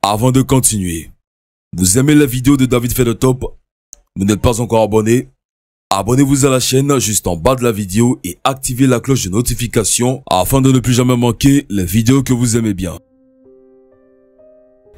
Avant de continuer, vous aimez la vidéo de David fait le top? Vous n'êtes pas encore abonné? Abonnez-vous à la chaîne juste en bas de la vidéo et activez la cloche de notification afin de ne plus jamais manquer les vidéos que vous aimez bien.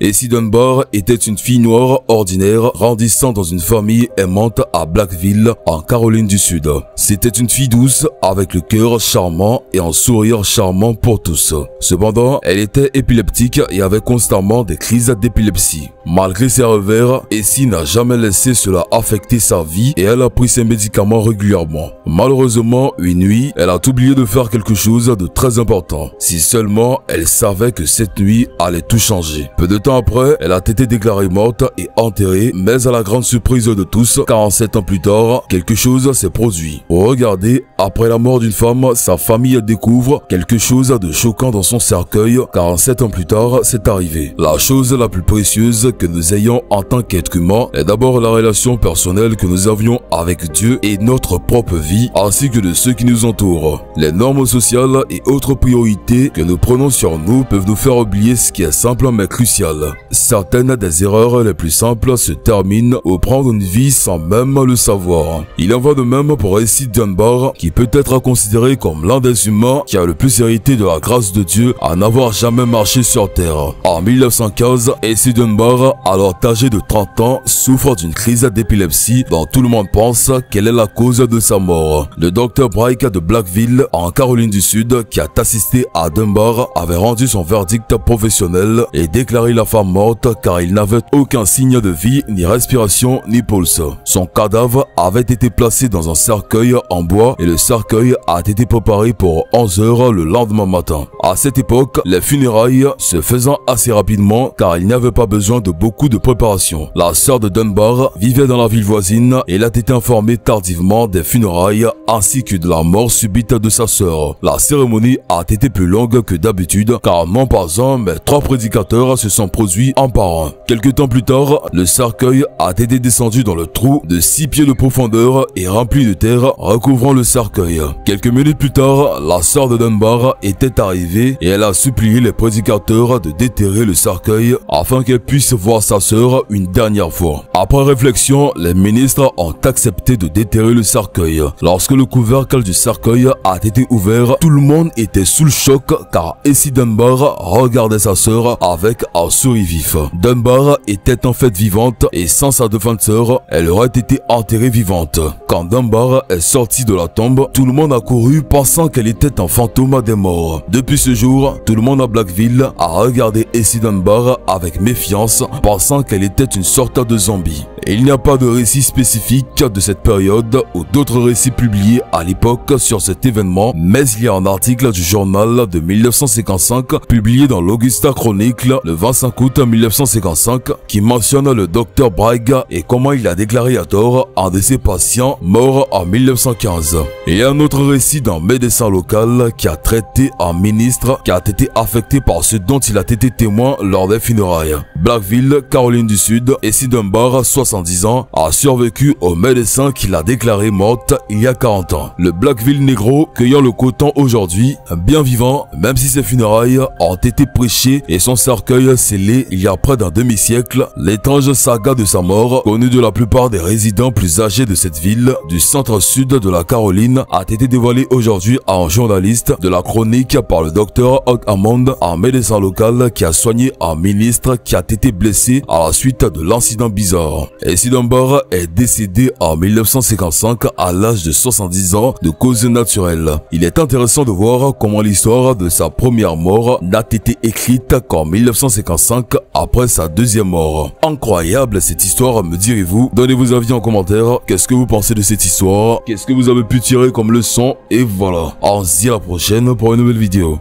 Essie Dunbar était une fille noire ordinaire grandissant dans une famille aimante à Blackville, en Caroline du Sud. C'était une fille douce, avec le cœur charmant et un sourire charmant pour tous. Cependant, elle était épileptique et avait constamment des crises d'épilepsie. Malgré ses revers, Essie n'a jamais laissé cela affecter sa vie et elle a pris ses médicaments régulièrement. Malheureusement, une nuit, elle a oublié de faire quelque chose de très important. Si seulement elle savait que cette nuit allait tout changer. Peu de temps après, elle a été déclarée morte et enterrée, mais à la grande surprise de tous, 47 ans plus tard, quelque chose s'est produit. Regardez, après la mort d'une femme, sa famille découvre quelque chose de choquant dans son cercueil. 47 ans plus tard, c'est arrivé. La chose la plus précieuse que nous ayons en tant qu'être humain est d'abord la relation personnelle que nous avions avec Dieu et notre propre vie, ainsi que de ceux qui nous entourent. Les normes sociales et autres priorités que nous prenons sur nous peuvent nous faire oublier ce qui est simple mais crucial. Certaines des erreurs les plus simples se terminent au prendre une vie sans même le savoir. Il en va de même pour Essie Dunbar, qui peut être considéré comme l'un des humains qui a le plus hérité de la grâce de Dieu à n'avoir jamais marché sur terre. En 1915, Essie Dunbar, alors âgée de 30 ans, souffre d'une crise d'épilepsie dont tout le monde pense qu'elle est la cause de sa mort. Le docteur Bright de Blackville, en Caroline du Sud, qui a assisté à Dunbar, avait rendu son verdict professionnel et déclaré la femme morte car il n'avait aucun signe de vie, ni respiration, ni pulse. Son cadavre avait été placé dans un cercueil en bois et le cercueil a été préparé pour 11 heures le lendemain matin. À cette époque, les funérailles se faisant assez rapidement car il n'y avait pas besoin de beaucoup de préparation. La sœur de Dunbar vivait dans la ville voisine et elle a été informée tardivement des funérailles ainsi que de la mort subite de sa sœur. La cérémonie a été plus longue que d'habitude car non pas un mais 3 prédicateurs se sont produits un par un. Quelque temps plus tard, le cercueil a été descendu dans le trou de 6 pieds de profondeur et rempli de terre recouvrant le cercueil. Quelques minutes plus tard, la sœur de Dunbar était arrivée et elle a supplié les prédicateurs de déterrer le cercueil afin qu'elle puisse voir sa sœur une dernière fois. Après réflexion, les ministres ont accepté de déterrer le cercueil. Lorsque le couvercle du cercueil a été ouvert, tout le monde était sous le choc car Essie Dunbar regardait sa sœur avec un sourire vif. Dunbar était en fait vivante et sans sa défenseur, elle aurait été enterrée vivante. Quand Dunbar est sortie de la tombe, tout le monde a couru pensant qu'elle était un fantôme des morts. Depuis ce jour, tout le monde à Blackville a regardé Essie Dunbar avec méfiance, pensant qu'elle était une sorte de zombie. Et il n'y a pas de récit spécifique de cette période ou d'autres récits publiés à l'époque sur cet événement, mais il y a un article du journal de 1955 publié dans l'Augusta Chronicle le 25 août 1955 qui mentionne le docteur Bragg et comment il a déclaré à tort un de ses patients mort en 1915. Et un autre récit d'un médecin local qui a traité un ministre qui a été affecté par ce dont il a été témoin lors des funérailles. Blackville, Caroline du Sud, Essie Dunbar, 70 ans, a survécu au médecin qui l'a déclarée morte il y a 40 ans. Le Blackville négro cueillant le coton aujourd'hui, bien vivant, même si ses funérailles ont été prêchées et son cercueil scellé il y a près d'un demi-siècle, l'étrange saga de sa mort, connue de la plupart des résidents plus âgés de cette ville, du centre-sud de la Caroline, a été dévoilée aujourd'hui à un journaliste de la chronique par le docteur Hugh Hammond, un médecin local qui a soigné un ministre qui a été blessé à la suite de l'incident bizarre. Essie Dunbar est décédée en 1955 à l'âge de 70 ans de cause naturelle. Il est intéressant de voir comment l'histoire de sa première mort n'a été écrite qu'en 1955 après sa deuxième mort. Incroyable cette histoire, me direz-vous? Donnez vos avis en commentaire. Qu'est-ce que vous pensez de cette histoire? Qu'est-ce que vous avez pu tirer comme leçon? Et voilà, on se dit à la prochaine pour une nouvelle vidéo.